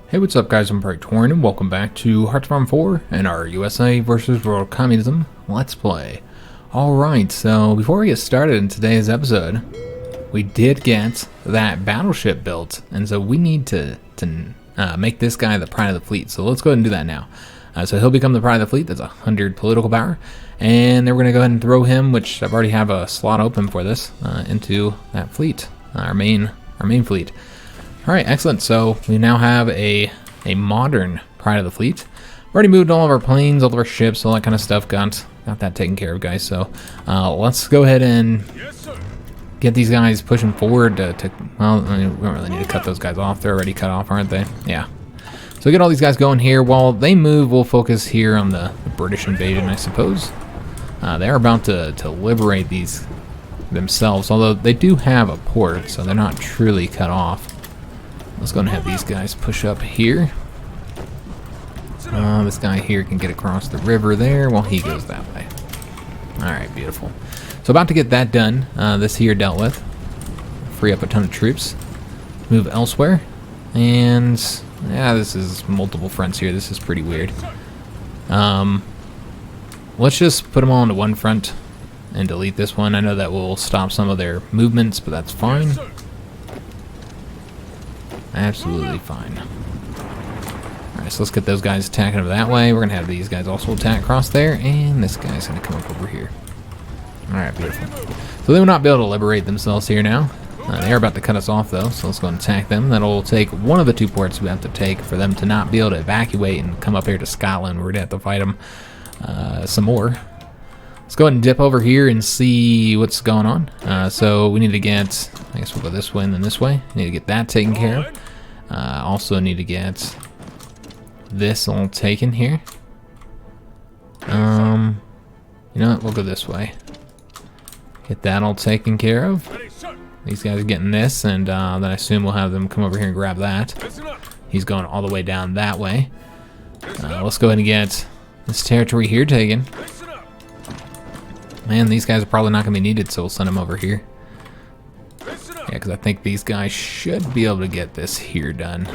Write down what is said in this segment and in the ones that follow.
Hey, what's up guys, I'm Praetorian and welcome back to HOI IV and our USA versus World Communism Let's Play. Alright, so before we get started in today's episode, we did get that battleship built, and so we need to make this guy the pride of the fleet, so let's go ahead and do that now. So he'll become the pride of the fleet. That's 100 political power, and then we're going to go ahead and throw him, which I've already have a slot open for this, into that fleet, our main fleet. Alright, excellent. So we now have a modern pride of the fleet. We've already moved all of our planes, all of our ships, all that kind of stuff. Got that taken care of, guys. So let's go ahead and get these guys pushing forward well, I mean, we don't really need to cut those guys off. They're already cut off, aren't they? Yeah. So get all these guys going here. While they move, we'll focus here on the British invasion, I suppose. They're about to liberate these themselves, although they do have a port, so they're not truly cut off. Let's go and have these guys push up here. This guy here can get across the river there while he goes that way. Alright, beautiful. So about to get that done. This here dealt with. Free up a ton of troops. Move elsewhere. And yeah, this is multiple fronts here. This is pretty weird. Let's just put them all into one front and delete this one. I know that will stop some of their movements, but that's fine. Absolutely fine. Alright, so let's get those guys attacking over that way. We're going to have these guys also attack across there, and this guy's going to come up over here. Alright, beautiful. So they will not be able to liberate themselves here now. They are about to cut us off, though, so let's go and attack them. That'll take one of the two ports we have to take for them to not be able to evacuate and come up here to Scotland. We're going to have to fight them some more. Let's go ahead and dip over here and see what's going on. So we need to get, I guess we'll go this way and then this way. Need to get that taken care of. Also need to get this all taken here. You know what, we'll go this way. Get that all taken care of. These guys are getting this, and then I assume we'll have them come over here and grab that. He's going all the way down that way. Let's go ahead and get this territory here taken. Man, these guys are probably not going to be needed, so we'll send them over here. Yeah, because I think these guys should be able to get this here done.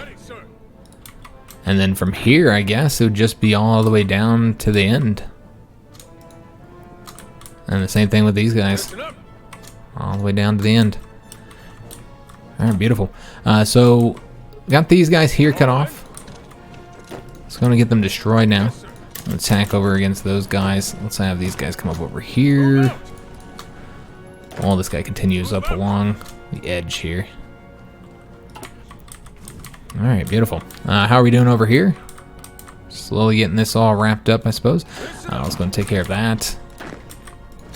And then from here, I guess, it would just be all the way down to the end. And the same thing with these guys. All the way down to the end. Alright, beautiful. So, got these guys here cut off. It's going to get them destroyed now. Attack over against those guys. Let's have these guys come up over here. While this guy continues up along the edge here. Alright, beautiful. How are we doing over here? Slowly getting this all wrapped up, I suppose. Let's go and take care of that.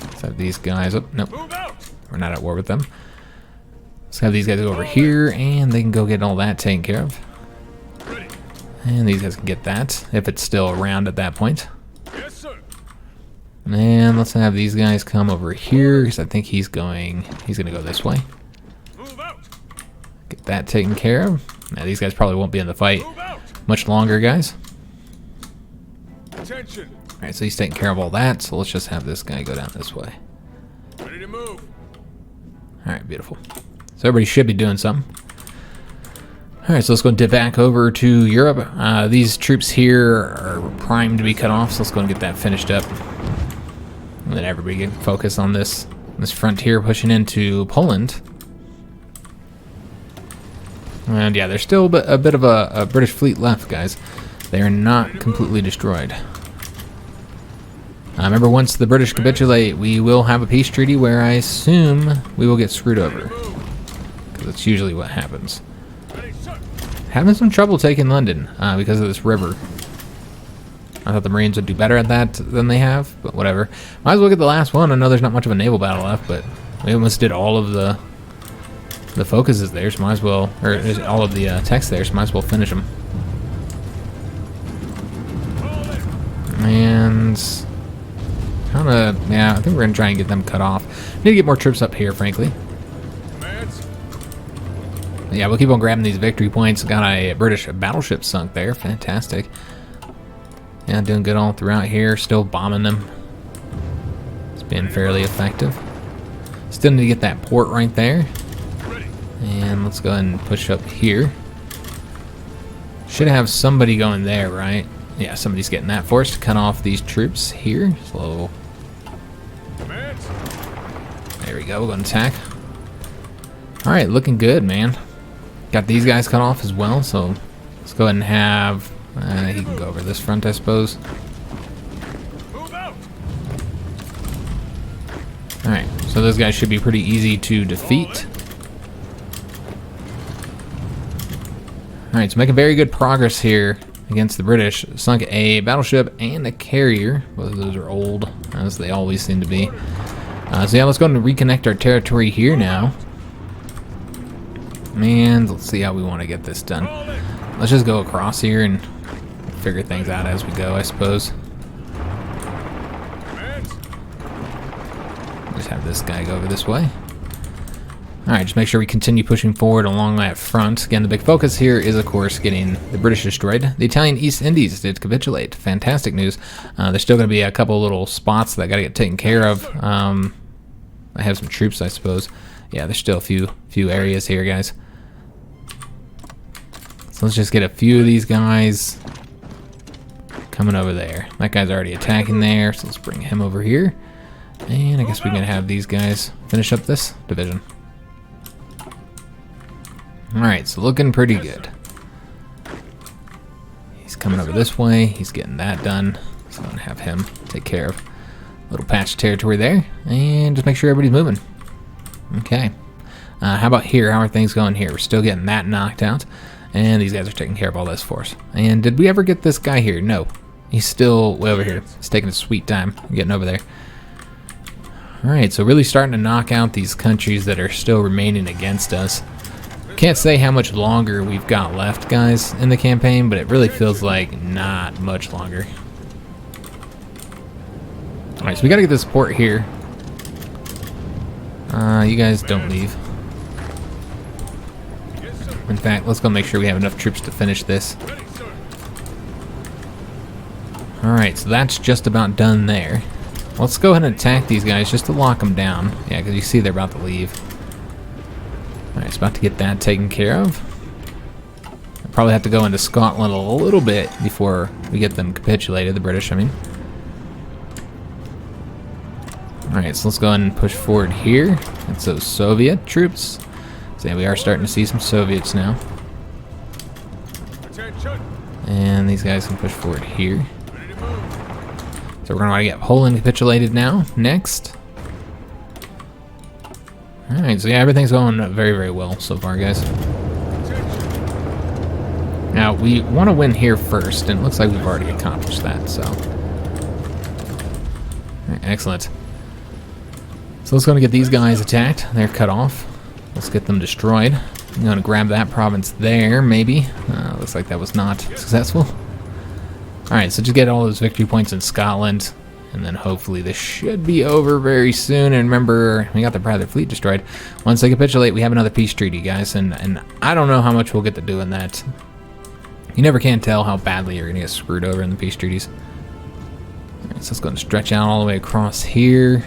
Let's have these guys... Oh, nope. We're not at war with them. Let's have these guys go over here, and they can go get all that taken care of. And these guys can get that, if it's still around at that point. Yes, sir. And let's have these guys come over here, because I think he's gonna go this way. Move out. Get that taken care of. Now these guys probably won't be in the fight much longer, guys. Attention. Alright, so he's taking care of all that, so let's just have this guy go down this way. Ready to move. Alright, beautiful. So everybody should be doing something. Alright, so let's go and dip back over to Europe. These troops here are primed to be cut off, so let's go and get that finished up. And then everybody can focus on this frontier pushing into Poland. And yeah, there's still a bit of a British fleet left, guys. They are not completely destroyed. Remember, once the British capitulate, we will have a peace treaty where I assume we will get screwed over. Because that's usually what happens. Having some trouble taking London because of this river. I thought the Marines would do better at that than they have, but whatever. Might as well get the last one. I know there's not much of a naval battle left, but we almost did all of the focuses there, so might as well, or all of the text there, so might as well finish them. And kind of, yeah, I think we're gonna try and get them cut off. Need to get more troops up here, frankly. Yeah, we'll keep on grabbing these victory points. Got a British battleship sunk there. Fantastic. Yeah, doing good all throughout here. Still bombing them. It's been fairly effective. Still need to get that port right there. And let's go ahead and push up here. Should have somebody going there, right? Yeah, somebody's getting that force to cut off these troops here. So there we go, we're going to attack. Alright, looking good, man. Got these guys cut off as well, so let's go ahead and have... he can go over this front, I suppose. Alright, so those guys should be pretty easy to defeat. Alright, so making very good progress here against the British. Sunk a battleship and a carrier. Both of those are old, as they always seem to be. So yeah, let's go and reconnect our territory here now. And let's see how we want to get this done. Let's just go across here and figure things out as we go, I suppose. Just have this guy go over this way. Alright, just make sure we continue pushing forward along that front. Again, the big focus here is, of course, getting the British destroyed. The Italian East Indies did capitulate. Fantastic news. There's still going to be a couple little spots that got to get taken care of. I have some troops, I suppose. Yeah, there's still a few areas here, guys. So let's just get a few of these guys coming over there. That guy's already attacking there, so let's bring him over here. And I guess we're going to have these guys finish up this division. Alright, so looking pretty good. He's coming over this way. He's getting that done. So I'm going to have him take care of a little patch of territory there. And just make sure everybody's moving. Okay. How about here? How are things going here? We're still getting that knocked out. And these guys are taking care of all this for us. And did we ever get this guy here? No. He's still way over here. He's taking a sweet time getting over there. Alright, so really starting to knock out these countries that are still remaining against us. Can't say how much longer we've got left, guys, in the campaign, but it really feels like not much longer. Alright, so we gotta get the support here. You guys don't leave. In fact, let's go make sure we have enough troops to finish this. Alright, so that's just about done there. Let's go ahead and attack these guys just to lock them down. Yeah, because you see they're about to leave. Alright, it's about to get that taken care of. I'll probably have to go into Scotland a little bit before we get them capitulated, the British, I mean. Alright, so let's go ahead and push forward here. It's those Soviet troops. So yeah, we are starting to see some Soviets now. And these guys can push forward here. So we're going to want to get Poland capitulated now, next. Alright, so yeah, everything's going very, very well so far, guys. Now, we want to win here first, and it looks like we've already accomplished that, so. Alright, excellent. So let's go and get these guys attacked. They're cut off. Let's get them destroyed. I'm going to grab that province there, maybe. Looks like that was not successful. Alright, so just get all those victory points in Scotland, and then hopefully this should be over very soon. And remember, we got their fleet destroyed. Once they capitulate, we have another peace treaty, guys, and I don't know how much we'll get to do in that. You never can tell how badly you're going to get screwed over in the peace treaties. Alright, so let's go and stretch out all the way across here.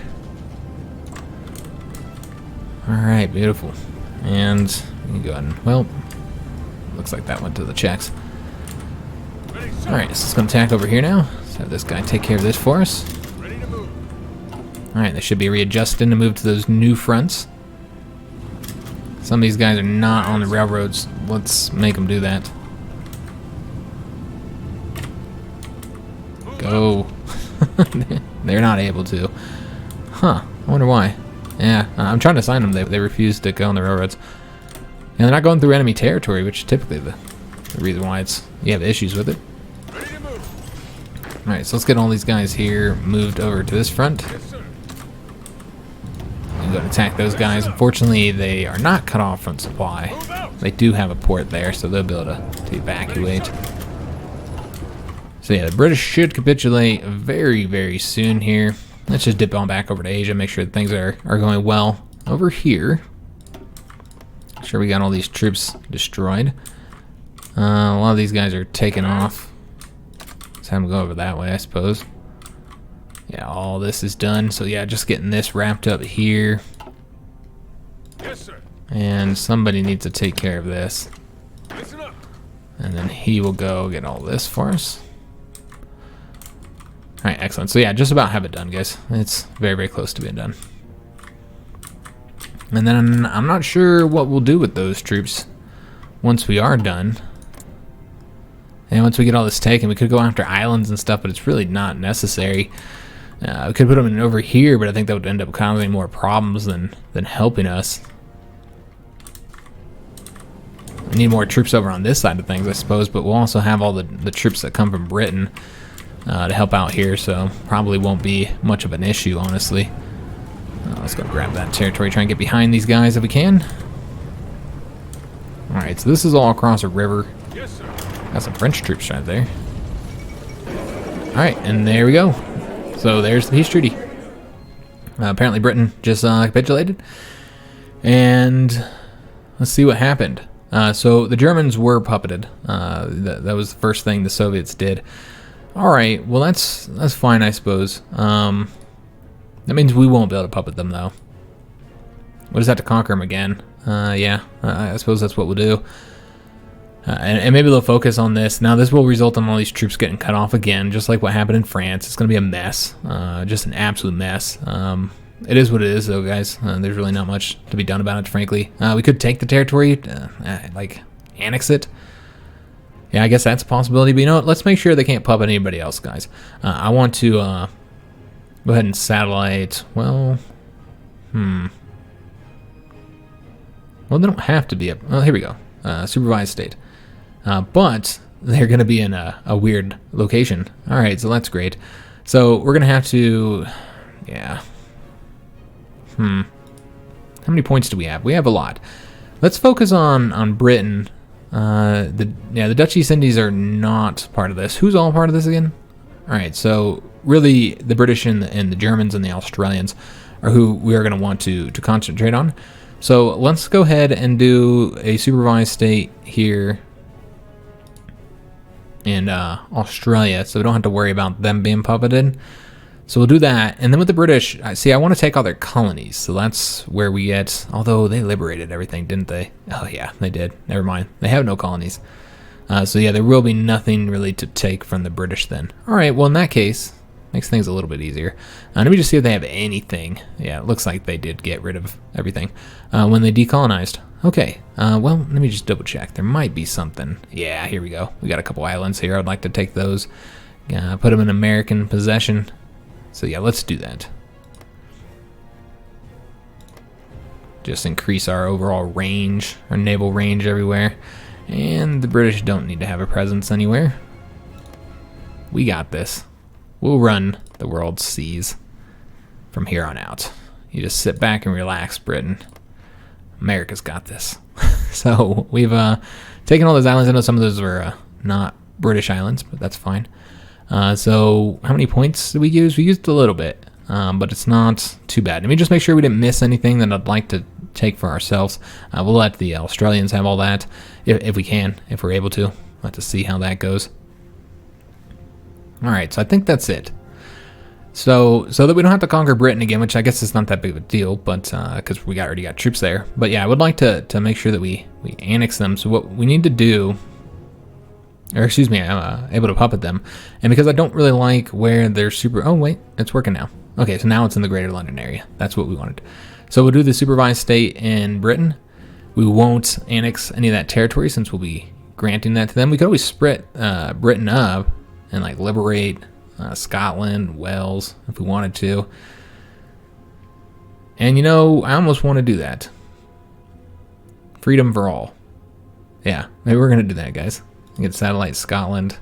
Alright, beautiful. And we can go ahead and, well, looks like that went to the Czechs. Alright, so let's go attack over here now. Let's have this guy take care of this for us. Alright, they should be readjusting to move to those new fronts. Some of these guys are not on the railroads. Let's make them do that. Go. They're not able to. Huh, I wonder why. Yeah, I'm trying to assign them. They refuse to go on the railroads. And they're not going through enemy territory, which is typically the reason why you have issues with it. Alright, so let's get all these guys here moved over to this front. I'm going to attack those guys. Unfortunately, they are not cut off from supply. They do have a port there, so they'll be able to evacuate. So yeah, the British should capitulate very, very soon here. Let's just dip on back over to Asia, make sure that things are going well over here. Make sure we got all these troops destroyed. A lot of these guys are taken off. Let's have them go over that way, I suppose. Yeah, all this is done. So yeah, just getting this wrapped up here. Yes, sir. And somebody needs to take care of this. And then he will go get all this for us. Alright, excellent. So yeah, just about have it done, guys. It's very, very close to being done. And then I'm not sure what we'll do with those troops once we are done. And once we get all this taken, we could go after islands and stuff, but it's really not necessary. We could put them in over here, but I think that would end up causing more problems than helping us. We need more troops over on this side of things, I suppose, but we'll also have all the troops that come from Britain to help out here, so probably won't be much of an issue, honestly. Let's go grab that territory, try and get behind these guys if we can. Alright, so this is all across a river. Yes, sir. Got some French troops right there. Alright, and there we go. So there's the peace treaty. Apparently Britain just capitulated. And let's see what happened. So the Germans were puppeted. That was the first thing the Soviets did. Alright, well that's fine, I suppose. That means we won't be able to puppet them, though. We'll just have to conquer them again. Yeah, I suppose that's what we'll do. And maybe they'll focus on this. Now, this will result in all these troops getting cut off again, just like what happened in France. It's going to be a mess. Just an absolute mess. It is what it is, though, guys. There's really not much to be done about it, frankly. We could take the territory, like, annex it. Yeah, I guess that's a possibility. But you know what? Let's make sure they can't puppet anybody else, guys. I want to go ahead and satellite. Well, Well, they don't have to be. Well, here we go. Supervised state. But they're going to be in a weird location. All right, so that's great. So we're going to have to. Yeah. How many points do we have? We have a lot. Let's focus on Britain. The Dutch East Indies are not part of this. Who's all part of this again? All right, so really the British and the Germans and the Australians are who we are going to want to concentrate on. So let's go ahead and do a supervised state here in Australia, so we don't have to worry about them being puppeted. So we'll do that, and then with the British, I want to take all their colonies, so that's where we get, although they liberated everything, didn't they? Oh yeah, they did. Never mind. They have no colonies. So yeah, there will be nothing really to take from the British then. All right, well in that case, makes things a little bit easier. Let me just see if they have anything. Yeah, it looks like they did get rid of everything when they decolonized. Okay, well, let me just double check. There might be something. Yeah, here we go. We got a couple islands here. I'd like to take those, put them in American possession. So yeah, let's do that. Just increase our overall range, our naval range everywhere. And the British don't need to have a presence anywhere. We got this. We'll run the world's seas from here on out. You just sit back and relax, Britain. America's got this. So we've taken all those islands. I know some of those were not British islands, but that's fine. So how many points did we use? We used a little bit, but it's not too bad. Let me just make sure we didn't miss anything that I'd like to take for ourselves. We'll let the Australians have all that if we can, if we're able to. We'll have to see how that goes. All right, so I think that's it. So that we don't have to conquer Britain again, which I guess is not that big of a deal, but because we already got troops there. But yeah, I would like to make sure that we annex them. So what we need to do, or excuse me, I'm able to puppet them, and because I don't really like where they're super. Oh wait, it's working now. Okay, so now it's in the Greater London area. That's what we wanted. So we'll do the supervised state in Britain. We won't annex any of that territory since we'll be granting that to them. We could always split Britain up and like liberate Scotland, Wales, if we wanted to. And you know, I almost want to do that. Freedom for all. Yeah, maybe we're gonna do that, guys. Get satellite Scotland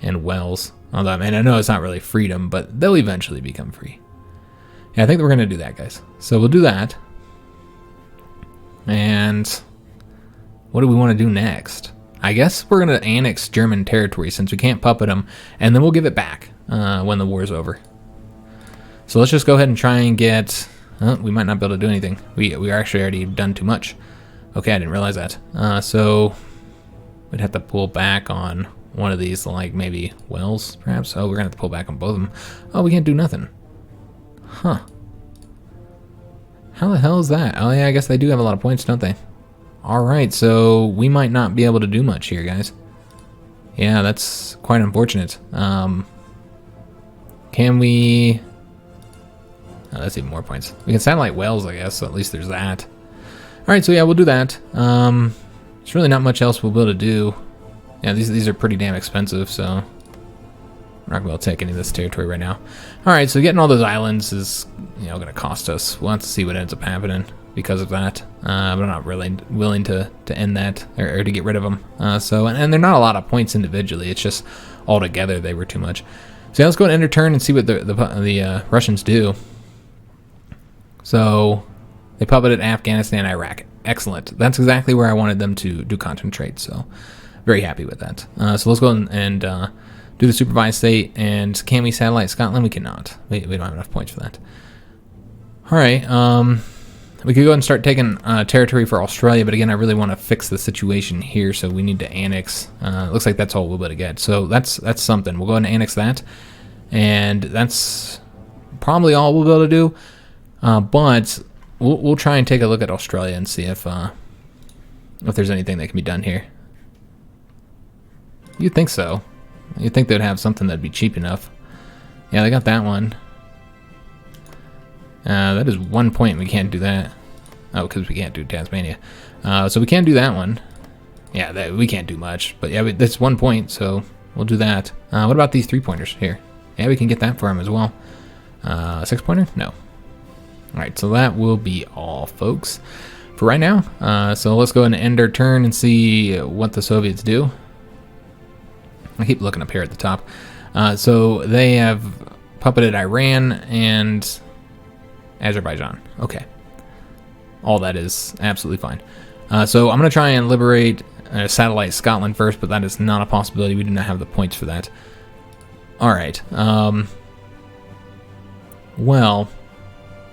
and Wales. Although, I mean, I know it's not really freedom, but they'll eventually become free. Yeah, I think we're gonna do that, guys. So we'll do that. And what do we want to do next? I guess we're going to annex German territory since we can't puppet them, and then we'll give it back when the war's over. So let's just go ahead and try and get... we might not be able to do anything. We are actually already done too much. Okay, I didn't realize that. So we'd have to pull back on one of these, like maybe Wales, perhaps. Oh, we're going to have to pull back on both of them. Oh, we can't do nothing. Huh. How the hell is that? Oh, yeah, I guess they do have a lot of points, don't they? All right, so we might not be able to do much here, guys. Yeah, that's quite unfortunate. Can we... Oh, that's even more points. We can satellite Wales, I guess, so at least there's that. Alright, so yeah, we'll do that. There's really not much else we'll be able to do. Yeah, these are pretty damn expensive, so... we're not going to be able to take any of this territory right now. Alright, so getting all those islands is, you know, going to cost us. We'll have to see what ends up happening because of that. But I'm not really willing to end that, or to get rid of them. And they're not a lot of points individually, it's just all together they were too much. So yeah, let's go and end our turn and see what the Russians do. So, they puppeted Afghanistan, Iraq. Excellent. That's exactly where I wanted them to do concentrate, so very happy with that. So let's go and do the supervised state, and can we satellite Scotland? We cannot. We don't have enough points for that. Alright, we could go and start taking territory for Australia, but again, I really want to fix the situation here, so we need to annex. It looks like that's all we'll be able to get, so that's something. We'll go ahead and annex that, and that's probably all we'll be able to do. But we'll try and take a look at Australia and see if there's anything that can be done here. You'd think so. You'd think they'd have something that'd be cheap enough. Yeah, they got that one. That is 1 point. We can't do that. Oh, because we can't do Tasmania. So we can do that one. Yeah, we can't do much. But yeah, that's 1 point, so we'll do that. What about these 3-pointers here? Yeah, we can get that for them as well. 6-pointer? No. Alright, so that will be all, folks, for right now. So let's go ahead and end our turn and see what the Soviets do. I keep looking up here at the top. So they have puppeted Iran and Azerbaijan. Okay. All that is absolutely fine. So I'm going to try and liberate satellite Scotland first, but that is not a possibility. We do not have the points for that. Alright. Well...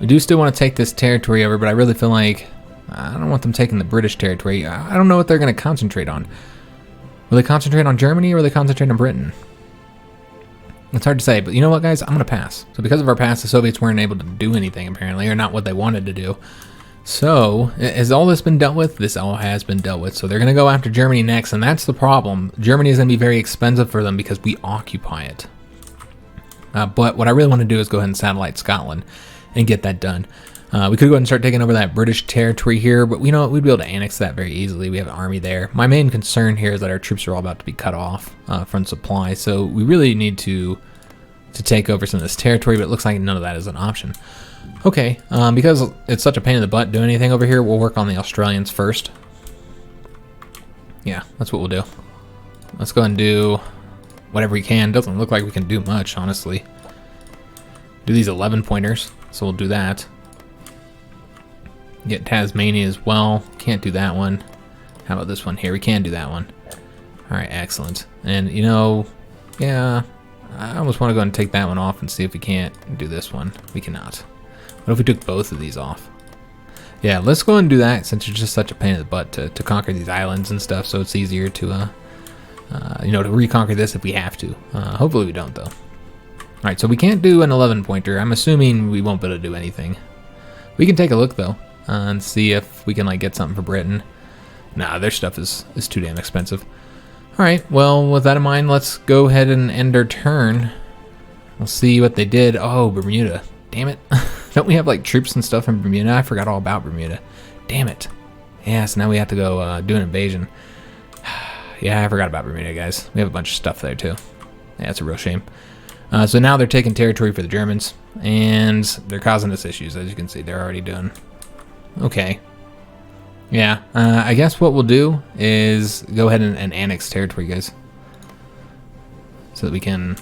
we do still want to take this territory over, but I really feel like I don't want them taking the British territory. I don't know what they're going to concentrate on. Will they concentrate on Germany or will they concentrate on Britain? It's hard to say, but you know what, guys? I'm going to pass. So because of our pass, the Soviets weren't able to do anything, apparently, or not what they wanted to do. So, has all this been dealt with? This all has been dealt with. So they're going to go after Germany next, and that's the problem. Germany is going to be very expensive for them because we occupy it. But what I really want to do is go ahead and satellite Scotland and get that done. We could go ahead and start taking over that British territory here, but you know what? We'd be able to annex that very easily. We have an army there. My main concern here is that our troops are all about to be cut off from supply, so we really need to take over some of this territory, but it looks like none of that is an option. Okay, because it's such a pain in the butt doing anything over here, we'll work on the Australians first. Yeah, that's what we'll do. Let's go and do whatever we can. Doesn't look like we can do much, honestly. Do these 11-pointers, so we'll do that. Get Tasmania as well. Can't do that one. How about this one here? We can do that one. Alright, excellent. And, you know, yeah, I almost want to go and take that one off and see if we can't do this one. We cannot. What if we took both of these off? Yeah, let's go and do that since it's just such a pain in the butt to conquer these islands and stuff, so it's easier to, you know, to reconquer this if we have to. Hopefully we don't, though. Alright, so we can't do an 11-pointer. I'm assuming we won't be able to do anything. We can take a look, though, and see if we can, like, get something for Britain. Nah, their stuff is too damn expensive. Alright, well, with that in mind, let's go ahead and end our turn. We'll see what they did. Oh, Bermuda. Damn it. Don't we have, like, troops and stuff in Bermuda? I forgot all about Bermuda. Damn it. Yeah, so now we have to go do an invasion. Yeah, I forgot about Bermuda, guys. We have a bunch of stuff there, too. Yeah, it's a real shame. So now they're taking territory for the Germans, and they're causing us issues, as you can see. They're already doing. Okay. Yeah, I guess what we'll do is go ahead and annex territory, guys. So that we can,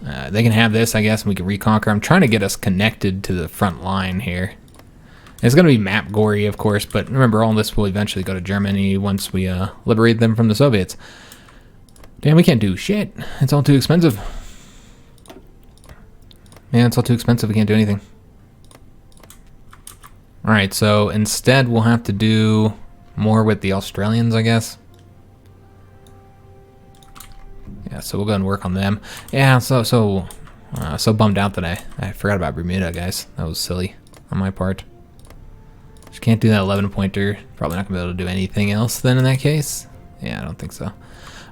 they can have this, I guess, and we can reconquer. I'm trying to get us connected to the front line here. It's going to be map gory, of course, but remember, all this will eventually go to Germany once we liberate them from the Soviets. Damn, we can't do shit. It's all too expensive. Yeah, it's all too expensive. We can't do anything. Alright, so instead we'll have to do more with the Australians, I guess. Yeah, so we'll go and work on them. Yeah, so bummed out that I forgot about Bermuda, guys. That was silly on my part. Just can't do that 11-pointer. Probably not going to be able to do anything else then in that case. Yeah, I don't think so.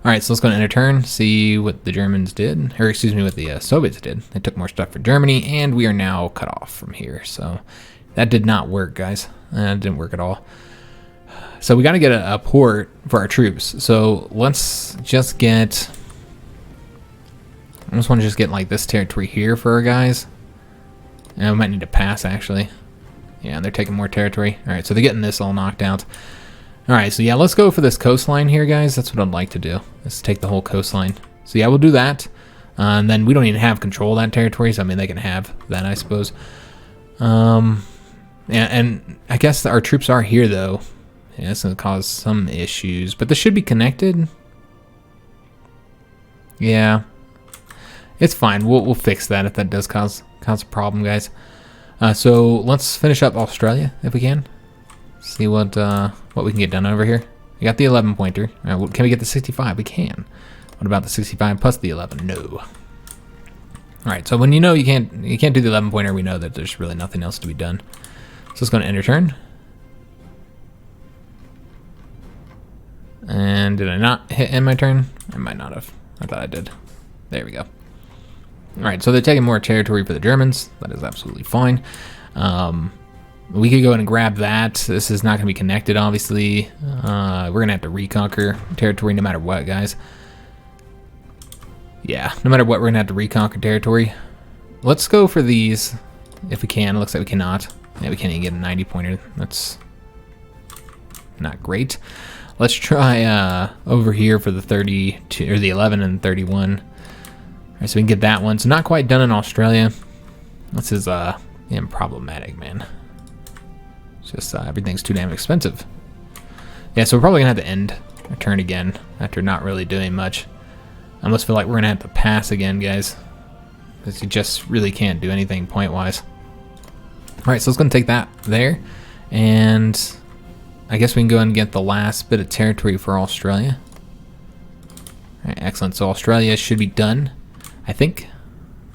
Alright, so let's go to enter turn, see what the Germans did, or excuse me, what the Soviets did. They took more stuff for Germany, and we are now cut off from here. So that did not work, guys. That didn't work at all. So we got to get a port for our troops. So let's just get... I just want to just get like this territory here for our guys. And we might need to pass, actually. Yeah, they're taking more territory. Alright, so they're getting this all knocked out. Alright, so yeah, let's go for this coastline here, guys. That's what I'd like to do. Let's take the whole coastline. So yeah, we'll do that. And then we don't even have control of that territory, so I mean, they can have that, I suppose. Yeah, and I guess our troops are here, though. Yeah, it's going to cause some issues, but this should be connected. Yeah. It's fine. We'll fix that if that does cause a problem, guys. So let's finish up Australia, if we can. See what we can get done over here. We got the 11 pointer. Can we get the 65? We can. What about the 65 plus the 11? No. All right. So when you know you can't do the 11 pointer, we know that there's really nothing else to be done. So let's go to enter turn. And did I not hit end my turn? I might not have. I thought I did. There we go. All right. So they're taking more territory for the Germans. That is absolutely fine. We could go ahead and grab that. This is not going to be connected, obviously. We're going to have to reconquer territory no matter what, guys. Yeah, no matter what, we're going to have to reconquer territory. Let's go for these if we can. It looks like we cannot. Yeah, we can't even get a 90 pointer. That's not great. Let's try over here for the 32 or the 11 and 31. All right, so we can get that one. So not quite done in Australia. This is problematic, man. It's just everything's too damn expensive. Yeah, so we're probably gonna have to end our turn again after not really doing much. I almost feel like we're gonna have to pass again, guys, because you just really can't do anything point-wise. All right, so let's go and take that there, and I guess we can go and get the last bit of territory for Australia. All right, excellent. So Australia should be done, I think.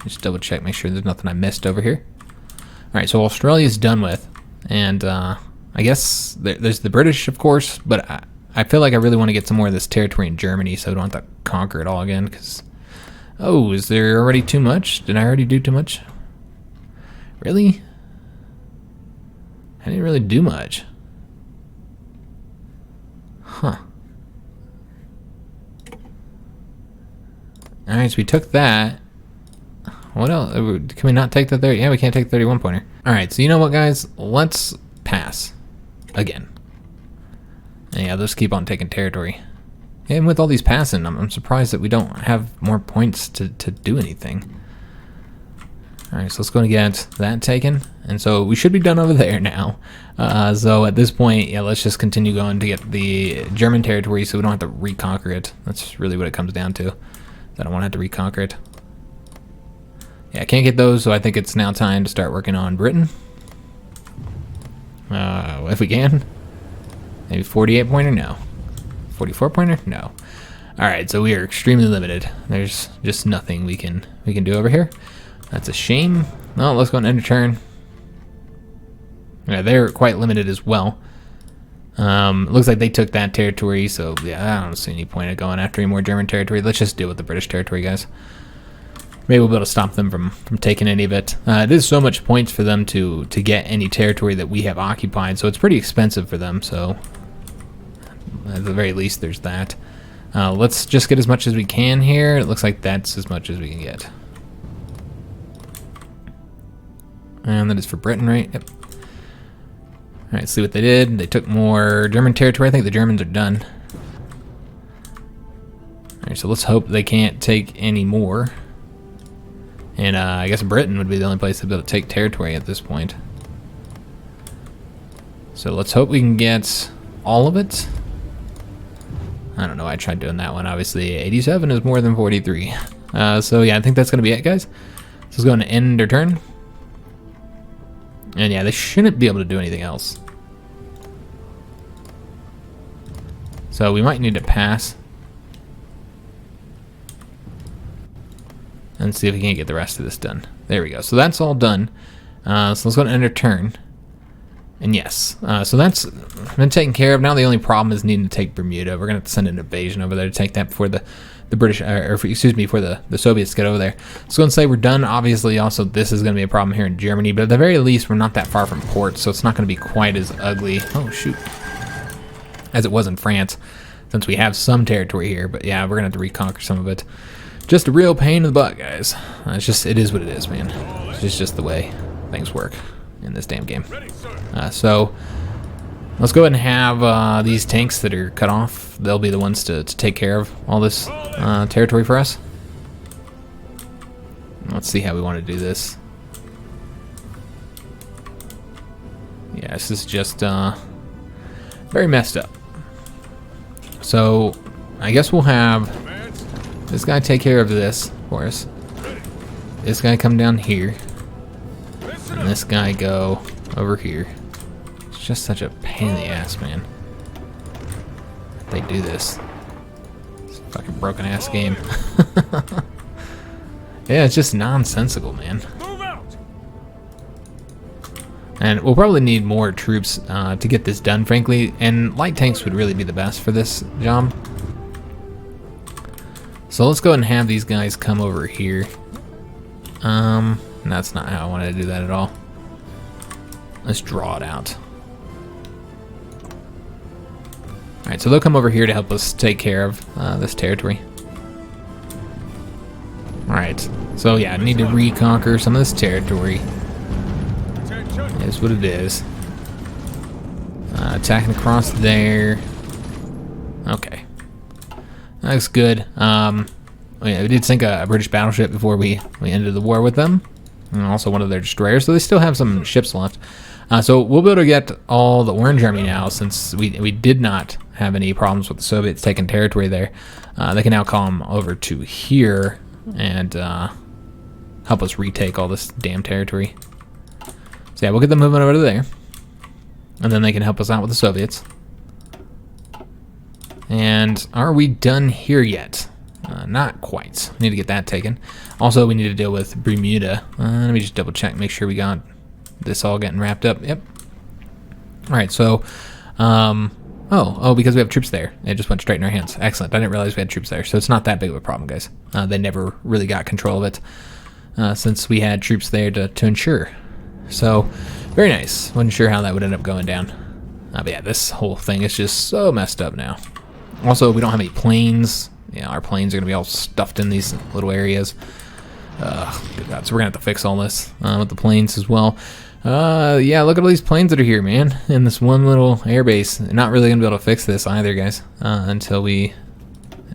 Just double check, make sure there's nothing I missed over here. All right, so Australia's done with. And I guess there's the British, of course, but I feel like I really want to get some more of this territory in Germany so I don't have to conquer it all again. Because, oh, is there already too much? Did I already do too much? Really? I didn't really do much. Huh. Alright, so we took that. What else? Can we not take the 30? Yeah, we can't take the 31 pointer. Alright, so you know what, guys? Let's pass. Again. And yeah, let's keep on taking territory. And with all these passing, I'm surprised that we don't have more points to do anything. Alright, so let's go and get that taken. And so we should be done over there now. So at this point, yeah, let's just continue going to get the German territory so we don't have to reconquer it. That's really what it comes down to. I don't want to have to reconquer it. Yeah, I can't get those, so I think it's now time to start working on Britain. If we can. Maybe 48 pointer? No. 44 pointer? No. Alright, so we are extremely limited. There's just nothing we can do over here. That's a shame. Well, let's go and end a turn. Yeah, they're quite limited as well. Looks like they took that territory, so yeah, I don't see any point of going after any more German territory. Let's just deal with the British territory, guys. Maybe we'll be able to stop them from taking any of it. It is so much points for them to get any territory that we have occupied, so it's pretty expensive for them, so at the very least there's that. Let's just get as much as we can here. It looks like that's as much as we can get. And that is for Britain, right? Yep. Alright, see what they did. They took more German territory. I think the Germans are done. Alright, so let's hope they can't take any more. And I guess Britain would be the only place to be able to take territory at this point. So let's hope we can get all of it. I don't know why I tried doing that one. Obviously, 87 is more than 43. So yeah, I think that's going to be it, guys. So let's go and end our turn. And yeah, they shouldn't be able to do anything else. So we might need to pass. And see if we can't get the rest of this done. There we go. So that's all done. So let's go and end our turn. And yes, so that's been taken care of. Now the only problem is needing to take Bermuda. We're going to send an invasion over there to take that before the British, excuse me, before the Soviets get over there. So let's say we're done. Obviously, also this is going to be a problem here in Germany, but at the very least, we're not that far from ports, so it's not going to be quite as ugly. Oh shoot, as it was in France, since we have some territory here. But yeah, we're going to have to reconquer some of it. Just a real pain in the butt, guys. It is what it is, man. It's just the way things work in this damn game. So let's go ahead and have these tanks that are cut off. They'll be the ones to take care of all this territory for us. Let's see how we want to do this. Yeah, this is just very messed up. So I guess we'll have this guy take care of this for us. This guy come down here. And this guy go over here. It's just such a pain in the ass, man. They do this. It's a fucking broken ass game. Yeah, it's just nonsensical, man. And we'll probably need more troops to get this done, frankly. And light tanks would really be the best for this job. So let's go ahead and have these guys come over here. That's not how I wanted to do that at all. Let's draw it out. Alright, so they'll come over here to help us take care of this territory. Alright, so yeah, I need to reconquer some of this territory. Is what it is. Attacking across there. Okay. That looks good. We did sink a British battleship before we ended the war with them. And also one of their destroyers, so they still have some ships left. So we'll be able to get all the Orange Army now, since we did not have any problems with the Soviets taking territory there. They can now come over to here and help us retake all this damn territory. So yeah, we'll get them moving over to there. And then they can help us out with the Soviets. And are we done here yet? Not quite. We need to get that taken. Also, we need to deal with Bermuda. Let me just double check, make sure we got this all getting wrapped up. Yep. All right, so, because we have troops there, it just went straight in our hands. Excellent. I didn't realize we had troops there, so it's not that big of a problem, guys. They never really got control of it since we had troops there to ensure. So, very nice. Wasn't sure how that would end up going down. But yeah, this whole thing is just so messed up now. Also, we don't have any planes. Yeah, our planes are going to be all stuffed in these little areas. Good God. So we're going to have to fix all this with the planes as well. Yeah, look at all these planes that are here, man. In this one little airbase. Not really going to be able to fix this either, guys. Until we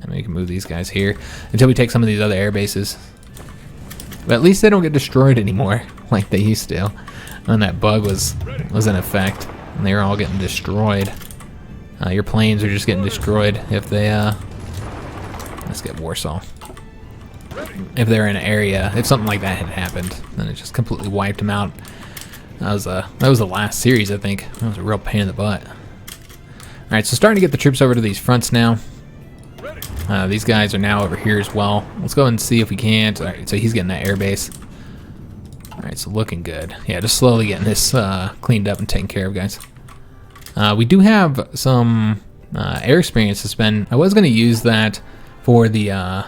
can move these guys here. Until we take some of these other air bases. But at least they don't get destroyed anymore like they used to. When that bug was in effect. And they were all getting destroyed. Your planes are just getting destroyed if they... Let's get Warsaw. If they're in an area, if something like that had happened, then it just completely wiped them out. That was the last series, I think. That was a real pain in the butt. All right, so starting to get the troops over to these fronts now. These guys are now over here as well. Let's go and see if we can't. All right, so he's getting that air base. All right, so looking good. Yeah, just slowly getting this cleaned up and taken care of, guys. We do have some air experience to spend. I was going to use that for the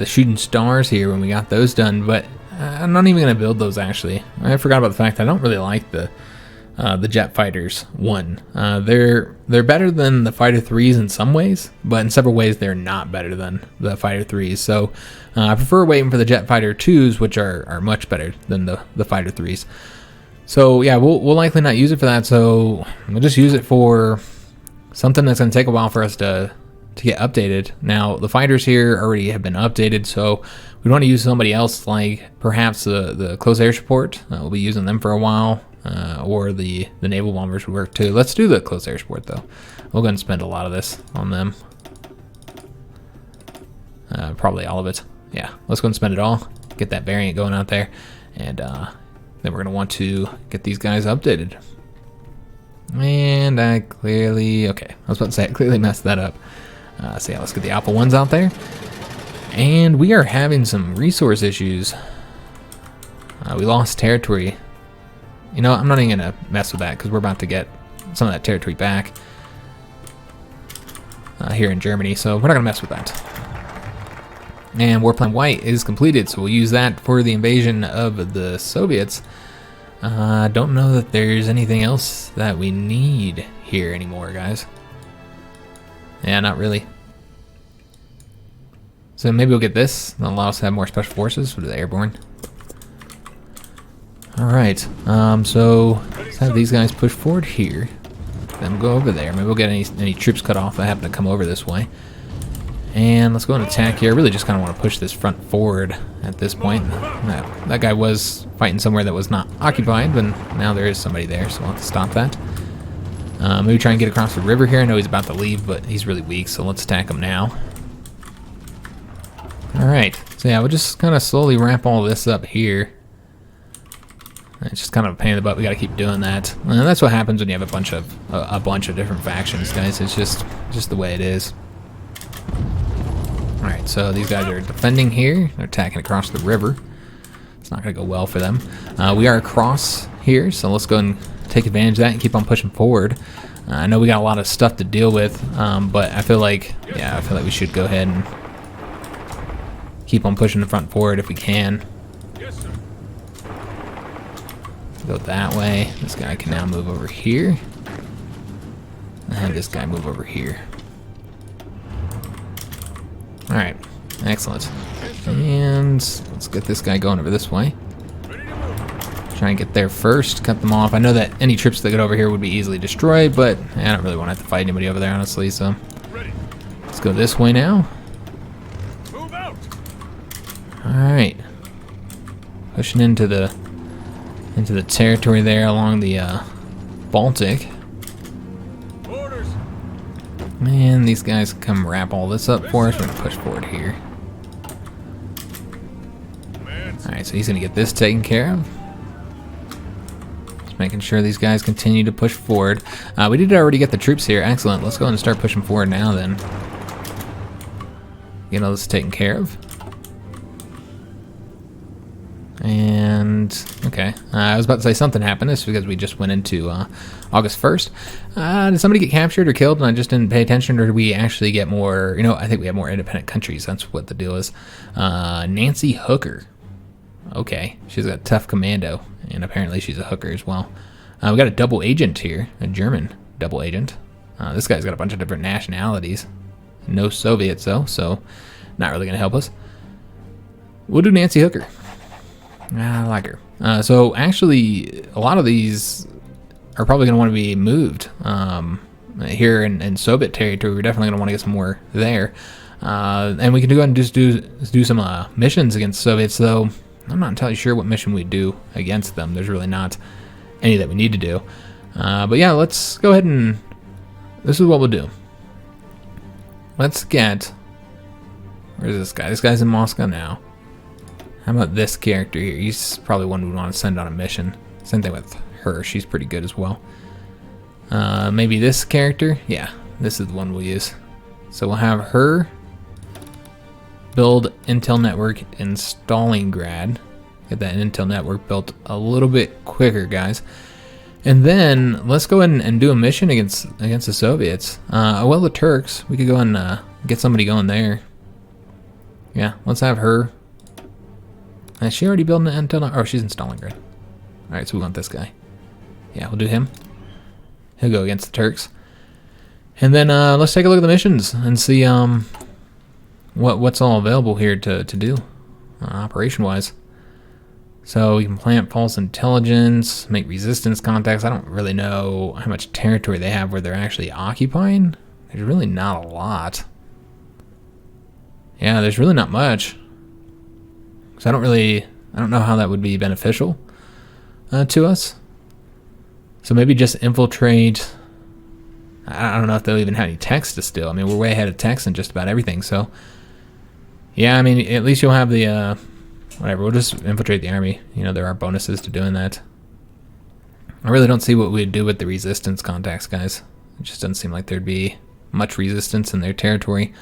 shooting stars here when we got those done, but I'm not even going to build those, actually. I forgot about the fact that I don't really like the jet fighters. One, they're better than the fighter 3s in some ways, but in several ways they're not better than the fighter 3s. So I prefer waiting for the jet fighter 2s, which are much better than the fighter 3s. So yeah, we'll likely not use it for that. So we'll just use it for something that's going to take a while for us to get updated. Now the fighters here already have been updated, so we want to use somebody else, like perhaps the close air support. We'll be using them for a while, or the naval bombers would work too. Let's do the close air support though. We'll go and spend a lot of this on them. Probably all of it. Yeah, let's go and spend it all. Get that variant going out there, and then we're gonna want to get these guys updated. And I clearly, okay, I was about to say I clearly messed that up. So yeah, let's get the Alpha 1s out there. And we are having some resource issues. We lost territory You know, I'm not even going to mess with that because we're about to get some of that territory back here in Germany, so we're not going to mess with that. And War Plan White is completed, so we'll use that for the invasion of the Soviets. Don't know that there's anything else that we need here anymore, guys. Yeah, not really. So maybe we'll get this. That'll allow us to have more special forces for the airborne. Alright, so let's have these guys push forward here. Then go over there. Maybe we'll get any troops cut off that happen to come over this way. And let's go and attack here. I really just kind of want to push this front forward at this point. That guy was fighting somewhere that was not occupied, but now there is somebody there, so we'll have to stop that. Maybe try and get across the river here. I know he's about to leave, but he's really weak, so let's attack him now. Alright, so yeah, we'll just kind of slowly ramp all this up here. It's just kind of a pain in the butt. We got to keep doing that. And that's what happens when you have a bunch of different factions, guys. It's just the way it is. All right, so these guys are defending here. They're attacking across the river. It's not going to go well for them. We are across here, so let's go and take advantage of that and keep on pushing forward. I know we got a lot of stuff to deal with, but I feel like we should go ahead and keep on pushing the front forward if we can. Go that way. This guy can now move over here. And this guy move over here. Alright, excellent. And let's get this guy going over this way. Try and get there first, cut them off. I know that any troops that get over here would be easily destroyed, but I don't really want to have to fight anybody over there, honestly, so let's go this way now. Alright. Pushing into the territory there along the Baltic. Man, these guys come wrap all this up for us. We're gonna push forward here. Alright, so he's gonna get this taken care of. Just making sure these guys continue to push forward. We did already get the troops here. Excellent. Let's go and start pushing forward now then. Get all this taken care of. And, okay, I was about to say something happened. It's because we just went into August 1st. Did somebody get captured or killed and I just didn't pay attention, or did we actually get more, I think we have more independent countries. That's what the deal is. Nancy Hooker. Okay, she's got tough commando, and apparently she's a hooker as well. We got a double agent here, a German double agent. This guy's got a bunch of different nationalities. No Soviets though, so not really gonna help us. We'll do Nancy Hooker. I like her. So actually, a lot of these are probably going to want to be moved here in Soviet territory. We're definitely going to want to get some more there, and we can go ahead and just do some missions against Soviets. Though I'm not entirely sure what mission we do against them. There's really not any that we need to do. But yeah, let's go ahead and this is what we'll do. Let's get, where's this guy? This guy's in Moscow now. How about this character here? He's probably one we'd want to send on a mission. Same thing with her. She's pretty good as well. Maybe this character? Yeah, this is the one we'll use. So we'll have her build Intel network in Stalingrad. Get that Intel network built a little bit quicker, guys. And then let's go ahead and do a mission against the Soviets. Well, the Turks. We could go and get somebody going there. Yeah, let's have her. Is she already building an Intel? Oh, she's in Stalingrad. Alright, so we want this guy. Yeah, we'll do him. He'll go against the Turks. And then let's take a look at the missions and see what's all available here to do operation-wise. So we can plant false intelligence, make resistance contacts. I don't really know how much territory they have where they're actually occupying. There's really not a lot. Yeah, there's really not much. So I don't know how that would be beneficial to us. So maybe just infiltrate. I don't know if they'll even have any text to steal. I mean, we're way ahead of text in just about everything. So yeah, I mean, at least you'll have the whatever. We'll just infiltrate the army. There are bonuses to doing that. I really don't see what we'd do with the resistance contacts, guys. It just doesn't seem like there'd be much resistance in their territory.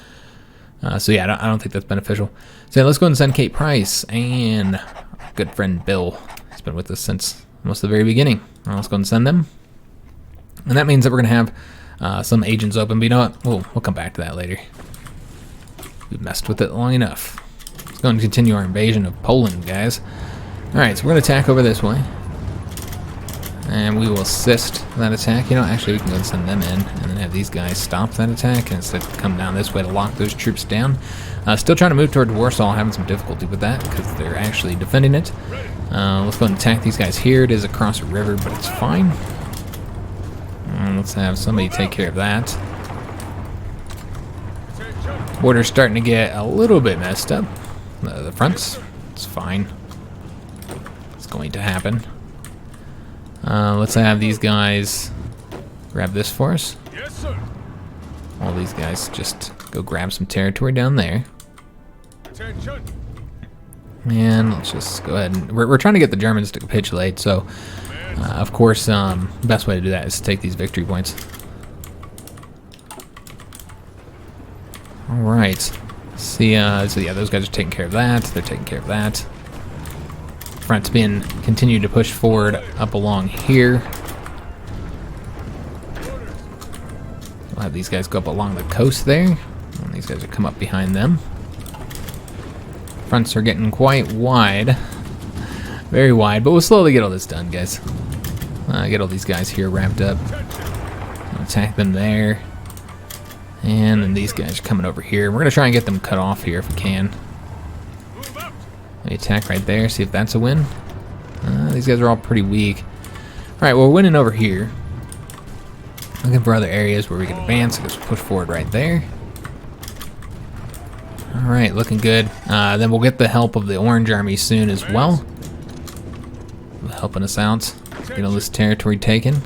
So yeah, I don't think that's beneficial. So yeah, let's go and send Kate Price and our good friend Bill. He's been with us since almost the very beginning. Well, let's go and send them. And that means that we're going to have some agents open, but you know what? We'll come back to that later. We've messed with it long enough. Let's go and continue our invasion of Poland, guys. Alright, so we're going to attack over this way. And we will assist that attack. You know, actually we can go and send them in and then have these guys stop that attack and instead come down this way to lock those troops down. Still trying to move towards Warsaw, having some difficulty with that because they're actually defending it. Let's go and attack these guys here. It is across a river, but it's fine. Let's have somebody take care of that. Border's starting to get a little bit messed up. The fronts, it's fine. It's going to happen. Let's have these guys grab this for us. Yes, sir. All these guys just go grab some territory down there. Attention. And let's just go ahead and... We're trying to get the Germans to capitulate, so... of course, the best way to do that is to take these victory points. Alright. So yeah, those guys are taking care of that. They're taking care of that. Front's being continued to push forward up along here. We'll have these guys go up along the coast there. And these guys will come up behind them. Fronts are getting quite wide. Very wide, but we'll slowly get all this done, guys. Get all these guys here wrapped up. Attack them there. And then these guys are coming over here. We're going to try and get them cut off here if we can. We attack right there, see if that's a win. These guys are all pretty weak. Alright, well, we're winning over here. Looking for other areas where we can advance. Let's push forward right there. Alright, looking good. Then we'll get the help of the Orange Army soon as well. Helping us out. Get all this territory taken.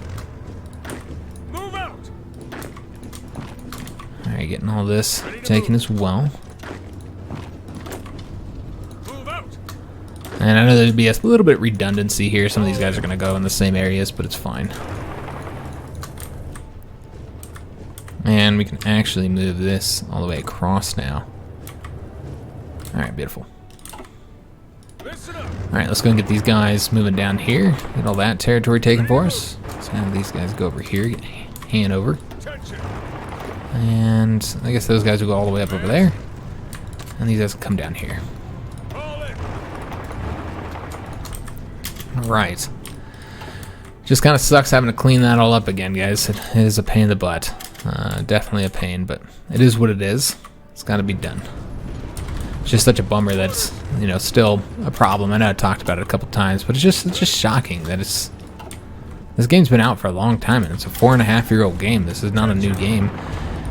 Alright, getting all this taken as well. And I know there'd be a little bit of redundancy here. Some of these guys are going to go in the same areas, but it's fine. And we can actually move this all the way across now. Alright, beautiful. Alright, let's go and get these guys moving down here. Get all that territory taken for us. Let's have these guys go over here, get Hanover. And I guess those guys will go all the way up over there. And these guys will come down here. Alright. Just kind of sucks having to clean that all up again, guys. It is a pain in the butt. Definitely a pain, but it is what it is. It's got to be done. It's just such a bummer that's, you know, still a problem. I know I talked about it a couple times, but it's just shocking that it's... This game's been out for a long time, and it's a 4.5-year-old game. This is not a new game,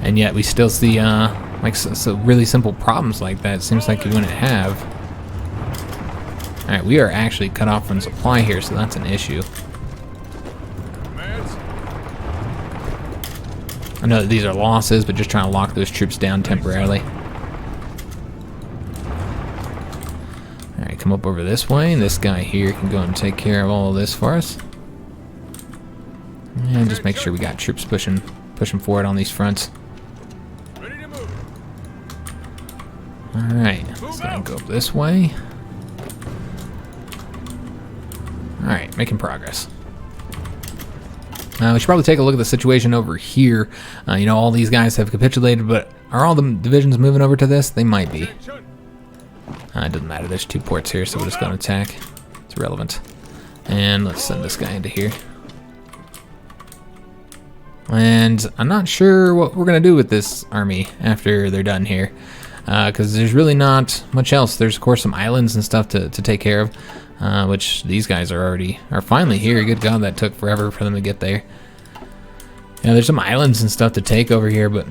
and yet we still see like so really simple problems like that. It seems like you wouldn't have. All right, we are actually cut off from supply here, so that's an issue. I know that these are losses, but just trying to lock those troops down temporarily. All right, come up over this way, and this guy here can go and take care of all of this for us. And just make sure we got troops pushing forward on these fronts. All right, let's go up this way. All right, making progress. We should probably take a look at the situation over here. You know, all these guys have capitulated, but are all the divisions moving over to this? They might be. It doesn't matter. There's 2 ports here, so we're just going to attack. It's irrelevant. And let's send this guy into here. And I'm not sure what we're going to do with this army after they're done here. Because there's really not much else. There's, of course, some islands and stuff to take care of. Which these guys are finally here. Good God, that took forever for them to get there. Yeah, there's some islands and stuff to take over here, but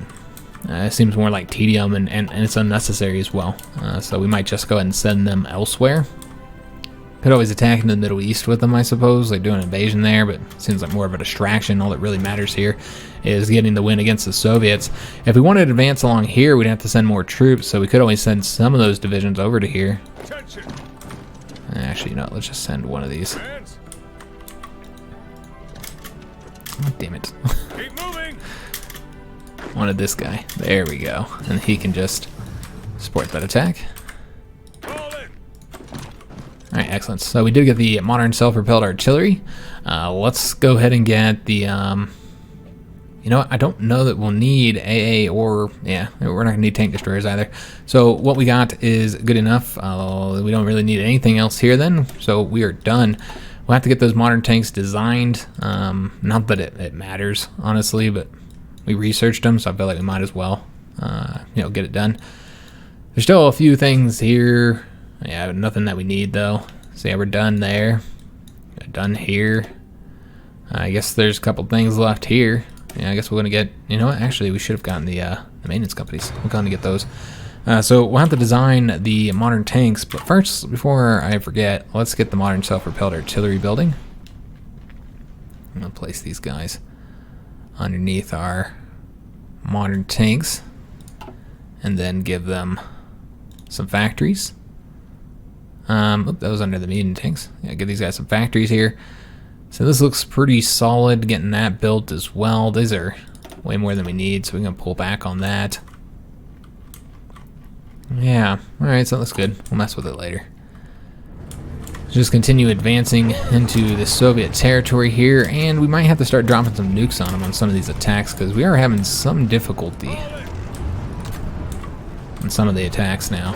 it seems more like tedium and it's unnecessary as well. So we might just go ahead and send them elsewhere. Could always attack in the Middle East with them, I suppose, like do an invasion there, but it seems like more of a distraction. All that really matters here is getting the win against the Soviets. If we wanted to advance along here, we'd have to send more troops, so we could always send some of those divisions over to here. Actually, no, let's just send one of these. Oh, damn it. Keep moving. Wanted this guy. There we go. And he can just support that attack. Alright, excellent. So we did get the modern self-propelled artillery. Let's go ahead and get the, you know what, I don't know that we'll need AA or, yeah, we're not going to need tank destroyers either. So what we got is good enough. We don't really need anything else here then, so we are done. We'll have to get those modern tanks designed. Not that it matters, honestly, but we researched them, so I feel like we might as well, you know, get it done. There's still a few things here. Yeah, nothing that we need though. So yeah, we're done there. Done here. I guess there's a couple things left here. Yeah, I guess we're gonna get. You know what? Actually, we should have gotten the maintenance companies. We're going to get those. So we'll have to design the modern tanks. But first, before I forget, let's get the modern self-propelled artillery building. I'm gonna place these guys underneath our modern tanks, and then give them some factories. That was under the medium tanks. Yeah, give these guys some factories here. So this looks pretty solid, getting that built as well. These are way more than we need, so we're gonna pull back on that. Yeah, alright, so that looks good. We'll mess with it later. Just continue advancing into the Soviet territory here, and we might have to start dropping some nukes on them on some of these attacks, because we are having some difficulty on some of the attacks now.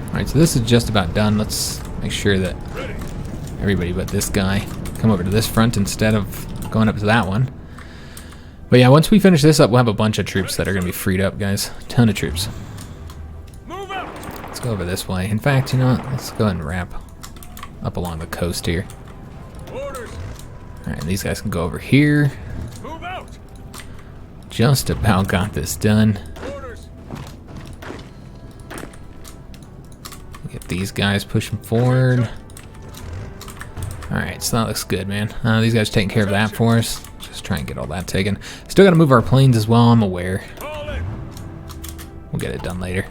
Alright, so this is just about done. Let's make sure that everybody but this guy come over to this front instead of going up to that one. But yeah, once we finish this up, we'll have a bunch of troops that are going to be freed up, guys. Ton of troops. Let's go over this way. In fact, you know what? Let's go ahead and wrap up along the coast here. Alright, these guys can go over here. Just about got this done. Get these guys pushing forward. Alright, so that looks good, man. These guys are taking care of that for us. Just try and get all that taken. Still got to move our planes as well, I'm aware. We'll get it done later.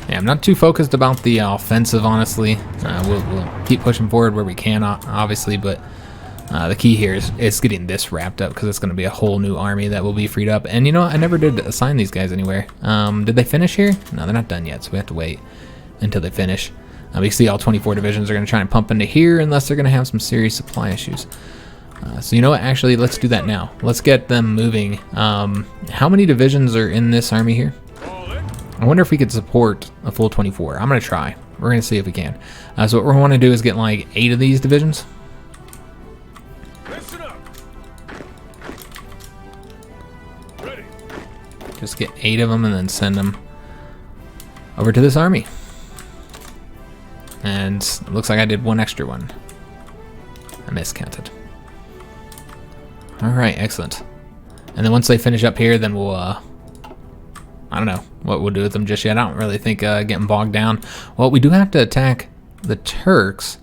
Yeah, I'm not too focused about the offensive, honestly. We'll keep pushing forward where we can, obviously, but the key here is getting this wrapped up, because it's going to be a whole new army that will be freed up. And you know what? I never did assign these guys anywhere. Did they finish here? No, they're not done yet, so we have to wait until they finish. We see all 24 divisions are going to try and pump into here unless they're going to have some serious supply issues. So you know what? Actually, let's do that now. Let's get them moving. How many divisions are in this army here? I wonder if we could support a full 24. I'm going to try. We're going to see if we can. So what we want to do is get like 8 of these divisions. Just get 8 of them and then send them over to this army. And it looks like I did one extra one. I miscounted. Alright, excellent. And then once they finish up here, then we'll, I don't know what we'll do with them just yet. I don't really think getting bogged down. Well, we do have to attack the Turks.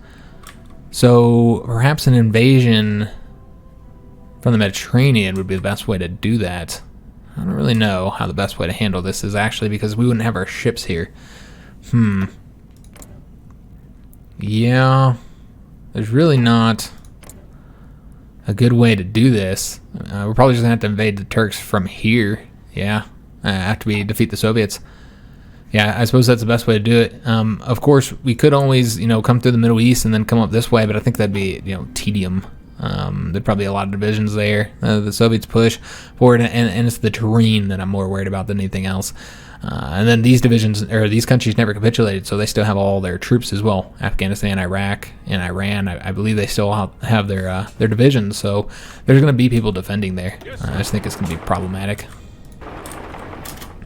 So perhaps an invasion from the Mediterranean would be the best way to do that. I don't really know how the best way to handle this is actually, because we wouldn't have our ships here. Yeah, there's really not a good way to do this. We're probably just gonna have to invade the Turks from here. Yeah, after we defeat the Soviets. Yeah, I suppose that's the best way to do it. Of course, we could always, you know, come through the Middle East and then come up this way, but I think that'd be, you know, tedium. There'd probably be a lot of divisions there. The Soviets push forward, and it's the terrain that I'm more worried about than anything else. And then these divisions, or these countries, never capitulated, so they still have all their troops as well. Afghanistan, Iraq, and Iran, I believe they still have their divisions. So there's going to be people defending there. I just think it's going to be problematic.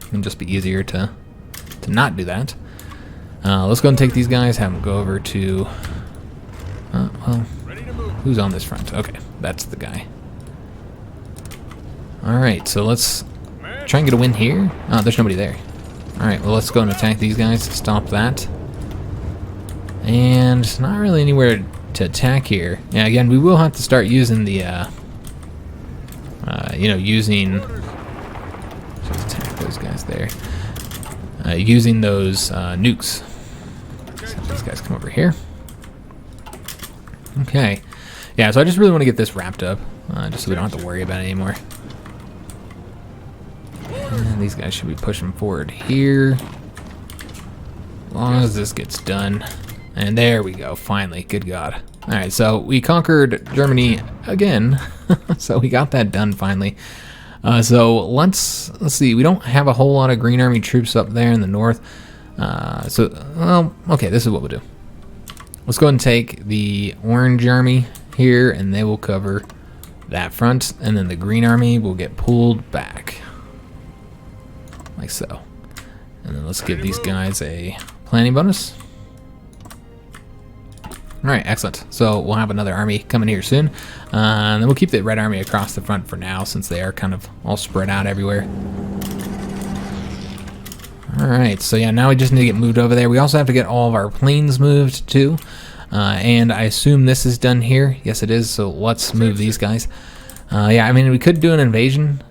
It'll just be easier to not do that. Let's go and take these guys. Have them go over to. Well. Who's on this front? Okay, that's the guy. Alright, so let's try and get a win here. Oh, there's nobody there. Alright, well, let's go and attack these guys to stop that. And not really anywhere to attack here. Yeah, again, we will have to start using the, you know, using... Just attack those guys there. Using those nukes. So these guys come over here. Okay. Yeah, so I just really want to get this wrapped up, just so we don't have to worry about it anymore. And these guys should be pushing forward here. As long as this gets done. And there we go, finally, good God. Alright, so we conquered Germany again. So we got that done finally. So let's see, we don't have a whole lot of Green Army troops up there in the north. Well, okay, this is what we'll do. Let's go ahead and take the Orange Army here, and they will cover that front, and then the Green Army will get pulled back. Like so. And then let's give these guys a planning bonus. Alright, excellent. So we'll have another army coming here soon. And then we'll keep the Red Army across the front for now, since they are kind of all spread out everywhere. Alright, so yeah, now we just need to get moved over there. We also have to get all of our planes moved too. And I assume this is done here. Yes, it is, so let's move these guys. Yeah, I mean, we could do an invasion.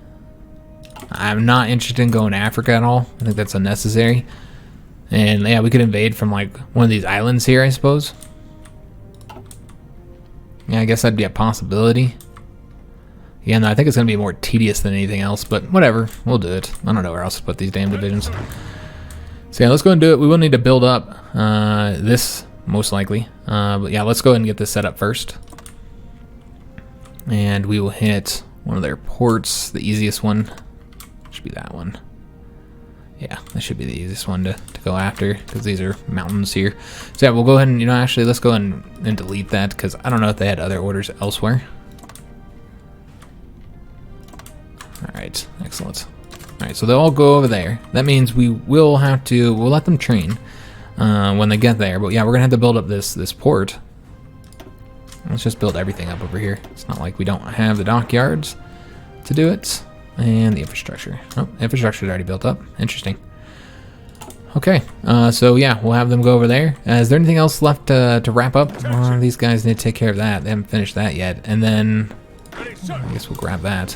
I'm not interested in going to Africa at all. I think that's unnecessary. And yeah, we could invade from like one of these islands here, I suppose. Yeah, I guess that'd be a possibility. Yeah, no, I think it's going to be more tedious than anything else, but whatever. We'll do it. I don't know where else to put these damn divisions. So yeah, let's go and do it. We will need to build up this, most likely. But yeah, let's go ahead and get this set up first. And we will hit one of their ports, the easiest one. Should be that one. Yeah, that should be the easiest one to go after, because these are mountains here. So yeah, we'll go ahead and, actually, let's go ahead and delete that, because I don't know if they had other orders elsewhere. Alright, excellent. Alright, so they'll all go over there. That means we'll let them train when they get there. But yeah, we're going to have to build up this port. Let's just build everything up over here. It's not like we don't have the dockyards to do it. And the infrastructure. Oh, infrastructure is already built up. Interesting. Okay, so yeah, we'll have them go over there. Is there anything else left to wrap up? These guys need to take care of that. They haven't finished that yet. And then, I guess we'll grab that.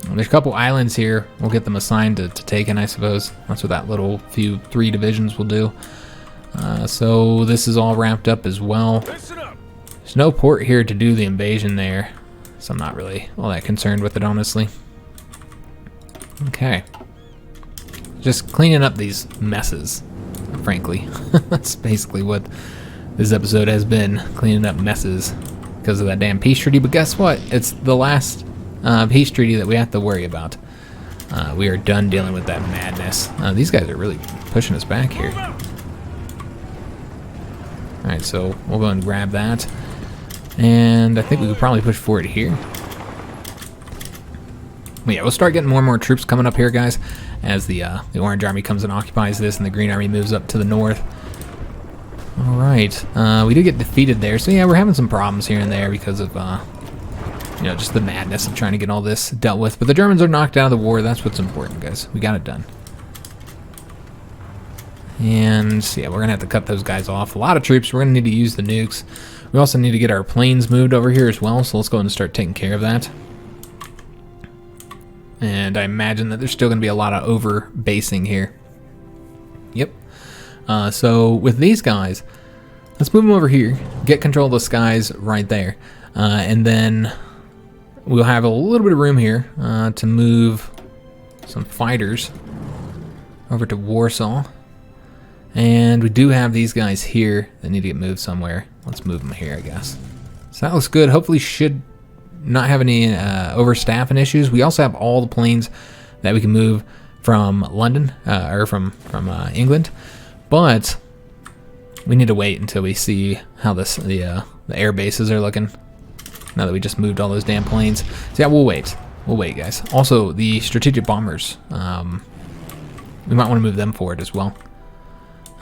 Well, there's a couple islands here. We'll get them assigned to take in, I suppose. That's what that little 3 divisions will do. So this is all wrapped up as well. There's no port here to do the invasion there, so I'm not really all that concerned with it, honestly. Okay. Just cleaning up these messes, frankly. That's basically what this episode has been, cleaning up messes because of that damn peace treaty. But guess what? It's the last peace treaty that we have to worry about. We are done dealing with that madness. These guys are really pushing us back here. Alright, so we'll go and grab that. And I think we could probably push forward here. But yeah, we'll start getting more and more troops coming up here, guys, as the Orange Army comes and occupies this, and the Green Army moves up to the north. Alright, we did get defeated there, so yeah, we're having some problems here and there because of, just the madness of trying to get all this dealt with. But the Germans are knocked out of the war. That's what's important, guys. We got it done. And yeah, we're going to have to cut those guys off. A lot of troops. We're going to need to use the nukes. We also need to get our planes moved over here as well, so let's go ahead and start taking care of that. And I imagine that there's still going to be a lot of over-basing here. Yep. So with these guys, let's move them over here. Get control of the skies right there. And then we'll have a little bit of room here to move some fighters over to Warsaw. And we do have these guys here that need to get moved somewhere. Let's move them here, I guess. So that looks good. Hopefully should not have any overstaffing issues. We also have all the planes that we can move from London, or from England. But we need to wait until we see how the air bases are looking. Now that we just moved all those damn planes. So yeah, we'll wait. We'll wait, guys. Also, the strategic bombers. We might want to move them forward as well.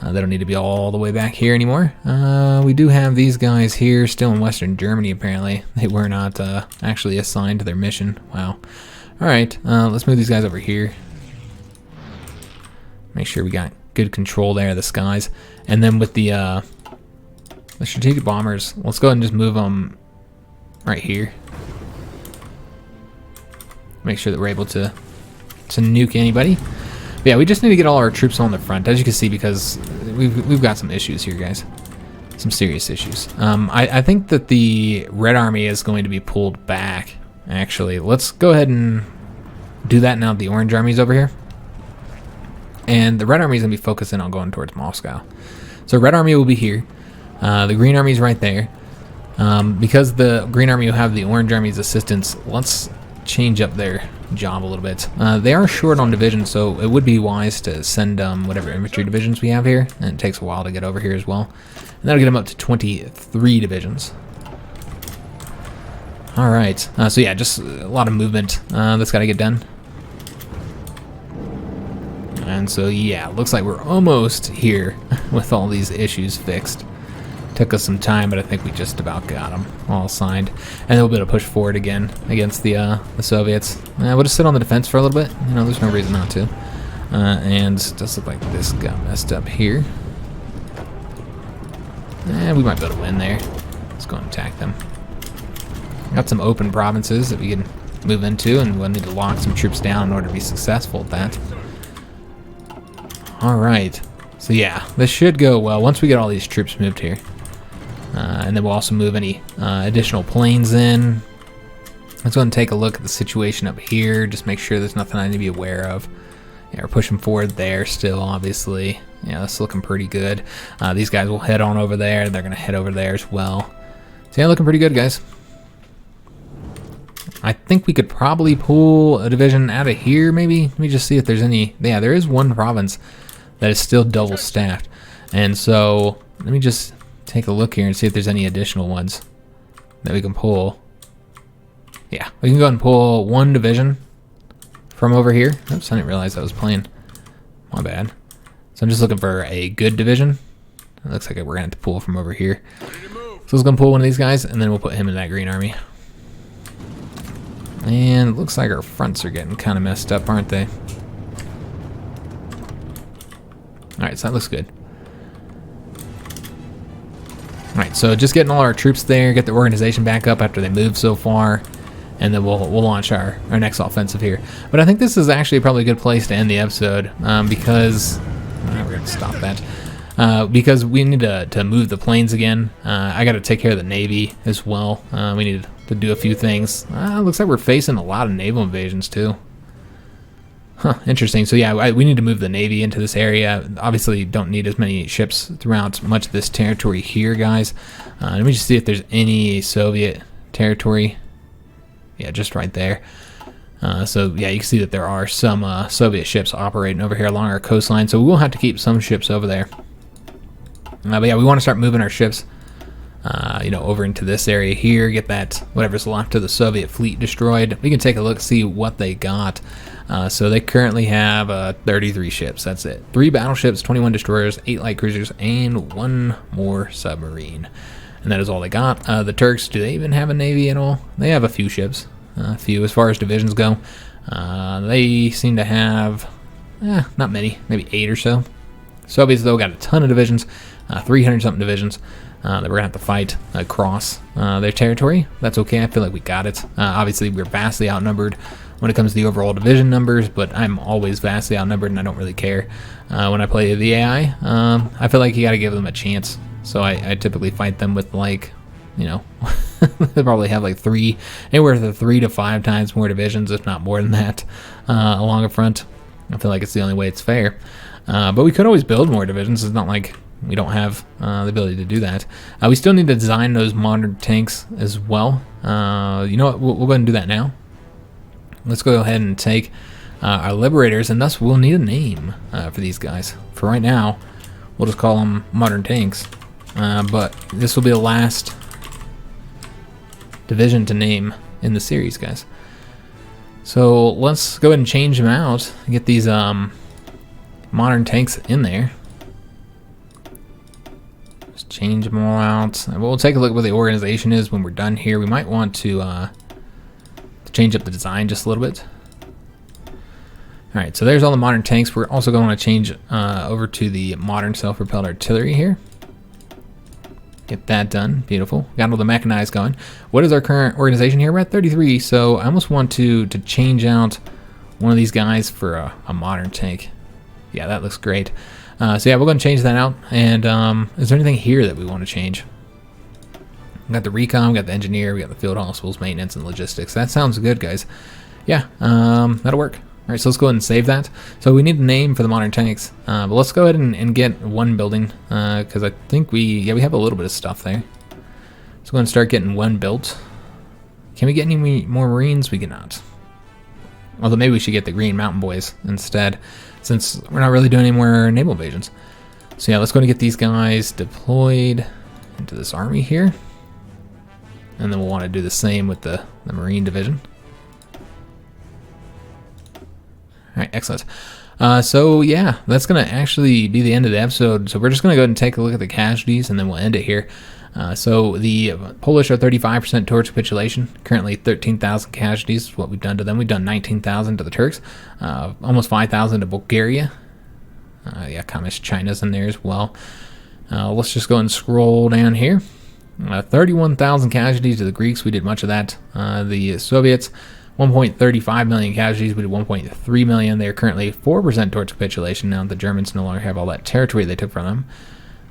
They don't need to be all the way back here anymore. We do have these guys here still in Western Germany, apparently. They were not actually assigned to their mission. Wow. Alright, let's move these guys over here. Make sure we got good control there of the skies. And then with the strategic bombers, let's go ahead and just move them right here. Make sure that we're able to nuke anybody. But yeah, we just need to get all our troops on the front, as you can see, because we've got some issues here, guys. Some serious issues. I think that the Red Army is going to be pulled back, actually. Let's go ahead and do that now that the Orange Army's over here. and the Red Army is going to be focusing on going towards Moscow. So Red Army will be here. The Green Army is right there. Because the Green Army will have the Orange Army's assistance, let's change up their job a little bit. They are short on divisions, so it would be wise to send whatever infantry divisions we have here, and it takes a while to get over here as well. And that'll get them up to 23 divisions. Alright, so yeah, just a lot of movement that's got to get done. And so yeah, looks like we're almost here with all these issues fixed. Took us some time, but I think we just about got them all signed. And then we'll be able to push forward again against the Soviets. We'll just sit on the defense for a little bit. You know, there's no reason not to. And it does look like this got messed up here. We might be able to win there. Let's go and attack them. Got some open provinces that we can move into, and we'll need to lock some troops down in order to be successful at that. Alright. So yeah, this should go well once we get all these troops moved here. And then we'll also move any additional planes in. Let's go and take a look at the situation up here. Just make sure there's nothing I need to be aware of. Yeah, we're pushing forward there still, obviously. Yeah, that's looking pretty good. These guys will head on over there. They're going to head over there as well. So yeah, looking pretty good, guys. I think we could probably pull a division out of here, maybe. Let me just see if there's any. Yeah, there is one province that is still double staffed. And so let me just take a look here and see if there's any additional ones that we can pull. Yeah, we can go and pull one division from over here. Oops, I didn't realize I was playing. My bad. So I'm just looking for a good division. It looks like we're gonna have to pull from over here. So let's go pull one of these guys, and then we'll put him in that Green Army. And it looks like our fronts are getting kind of messed up, aren't they? Alright, so that looks good. Alright, so just getting all our troops there, get the organization back up after they moved so far, and then we'll launch our next offensive here. But I think this is actually probably a good place to end the episode, because... we're going to stop that. Because we need to move the planes again. I got to take care of the Navy as well. We need to do a few things. Looks like we're facing a lot of naval invasions too. Huh, interesting. So yeah, we need to move the Navy into this area. Obviously don't need as many ships throughout much of this territory here, guys. Let me just see if there's any Soviet territory. Yeah, just right there. So yeah, you can see that there are some Soviet ships operating over here along our coastline. So we will have to keep some ships over there. But yeah, we want to start moving our ships, over into this area here, get that whatever's left of the Soviet fleet destroyed. We can take a look, see what they got. So they currently have 33 ships. That's it. 3 battleships, 21 destroyers, 8 light cruisers, and 1 more submarine. And that is all they got. The Turks, do they even have a navy at all? They have a few ships. A few as far as divisions go. They seem to have, not many, maybe 8 or so. Soviets, though, got a ton of divisions, 300-something divisions that we're going to have to fight across their territory. That's okay. I feel like we got it. Obviously, we're vastly outnumbered when it comes to the overall division numbers, but I'm always vastly outnumbered, and I don't really care. When I play the AI, I feel like you got to give them a chance. So I typically fight them with, like, they probably have like anywhere from 3 to 5 times more divisions, if not more than that, along a front. I feel like it's the only way it's fair. But we could always build more divisions. It's not like we don't have the ability to do that. We still need to design those modern tanks as well. You know what? We'll go ahead and do that now. Let's go ahead and take our liberators, and thus we'll need a name for these guys. For right now, we'll just call them modern tanks. But this will be the last division to name in the series, guys. So let's go ahead and change them out and get these modern tanks in there. Just change them all out. We'll take a look at what the organization is when we're done here. We might want to change up the design just a little bit. Alright, so there's all the modern tanks. We're also going to change over to the modern self-propelled artillery here. Get that done. Beautiful. Got all the mechanized going. What is our current organization here? We're at 33, so I almost want to change out one of these guys for a modern tank. Yeah, that looks great. So yeah, we're going to change that out. And is there anything here that we want to change? We got the recon, we got the engineer, we got the field hospitals, maintenance, and logistics. That sounds good, guys. Yeah, that'll work. Alright, so let's go ahead and save that. So we need a name for the modern tanks. But let's go ahead and get one building. Because I think we have a little bit of stuff there. Let's go ahead and start getting one built. Can we get any more Marines? We cannot. Although maybe we should get the Green Mountain Boys instead, since we're not really doing any more naval invasions. So yeah, let's go and get these guys deployed into this army here. And then we'll want to do the same with the Marine Division. Alright, excellent. So yeah, that's going to actually be the end of the episode. So we're just going to go ahead and take a look at the casualties, and then we'll end it here. So the Polish are 35% towards capitulation. Currently 13,000 casualties is what we've done to them. We've done 19,000 to the Turks. Almost 5,000 to Bulgaria. Yeah, Communist China's in there as well. Let's just go and scroll down here. 31,000 casualties to the Greeks. We did much of that. The Soviets, 1.35 million casualties. We did 1.3 million. They're currently 4% towards capitulation now. The Germans no longer have all that territory they took from them.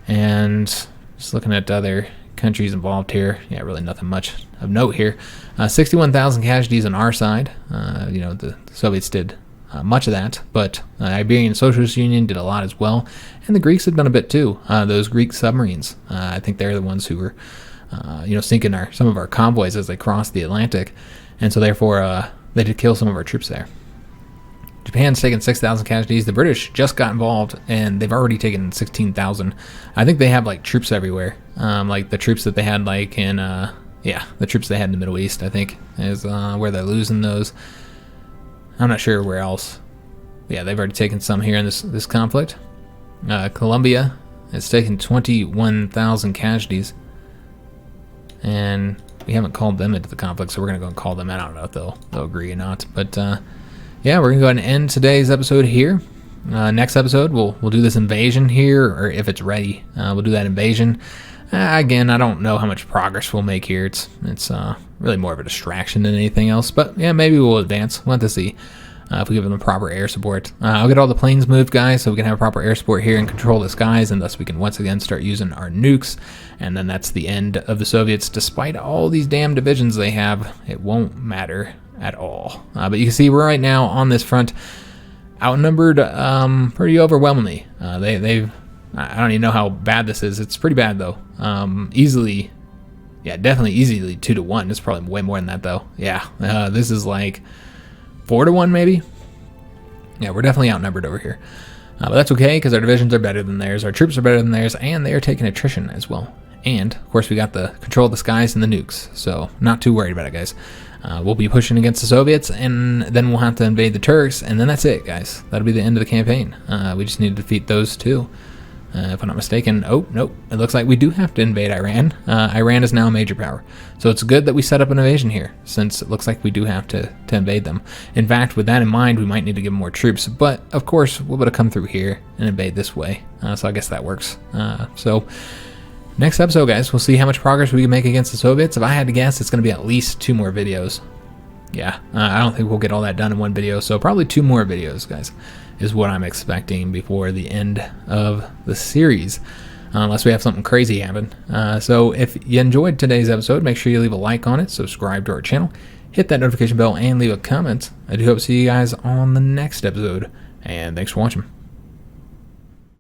And just looking at other countries involved here, yeah, really nothing much of note here. 61,000 casualties on our side. You know, the Soviets did much of that, but Iberian Socialist Union did a lot as well, and the Greeks have done a bit too. Those Greek submarines, I think they're the ones who were, you know, sinking some of our convoys as they crossed the Atlantic, and so therefore they did kill some of our troops there. Japan's taken 6,000 casualties. The British just got involved, and they've already taken 16,000. I think they have like troops everywhere, like the troops that they had like in, yeah, the troops they had in the Middle East, I think, is where they're losing those. I'm not sure where else. Yeah, they've already taken some here in this conflict. Colombia has taken 21,000 casualties, and we haven't called them into the conflict, so we're gonna go and call them out. I don't know if they'll agree or not, but yeah, we're gonna go ahead and end today's episode here. Next episode, we'll do this invasion here, or if it's ready, we'll do that invasion. Again, I don't know how much progress we'll make here. It's really more of a distraction than anything else. But yeah, maybe we'll advance. We'll have to see if we give them the proper air support. I'll get all the planes moved, guys, so we can have proper air support here and control the skies, and thus we can once again start using our nukes. And then that's the end of the Soviets. Despite all these damn divisions they have, it won't matter at all. But you can see we're right now on this front outnumbered pretty overwhelmingly. They've I don't even know how bad this is. It's pretty bad though. Easily, yeah, definitely easily 2-1. It's probably way more than that though. Yeah, this is like 4-1 maybe. Yeah, we're definitely outnumbered over here. But that's okay, because our divisions are better than theirs, our troops are better than theirs, and they are taking attrition as well. And of course we got the control of the skies and the nukes, so not too worried about it, guys. We'll be pushing against the Soviets, and then we'll have to invade the Turks, and then that's it, guys. That'll be the end of the campaign. We just need to defeat those two. If I'm not mistaken. Oh, nope. It looks like we do have to invade Iran. Iran is now a major power. So it's good that we set up an invasion here, since it looks like we do have to invade them. In fact, with that in mind, we might need to give them more troops. But, of course, we'll be able to come through here and invade this way. So I guess that works. So, next episode, guys, we'll see how much progress we can make against the Soviets. If I had to guess, it's going to be at least 2 more videos. Yeah, I don't think we'll get all that done in one video. So probably 2 more videos, guys, is what I'm expecting before the end of the series, unless we have something crazy happen. So if you enjoyed today's episode, make sure you leave a like on it, subscribe to our channel, hit that notification bell, and leave a comment. I do hope to see you guys on the next episode, and thanks for watching.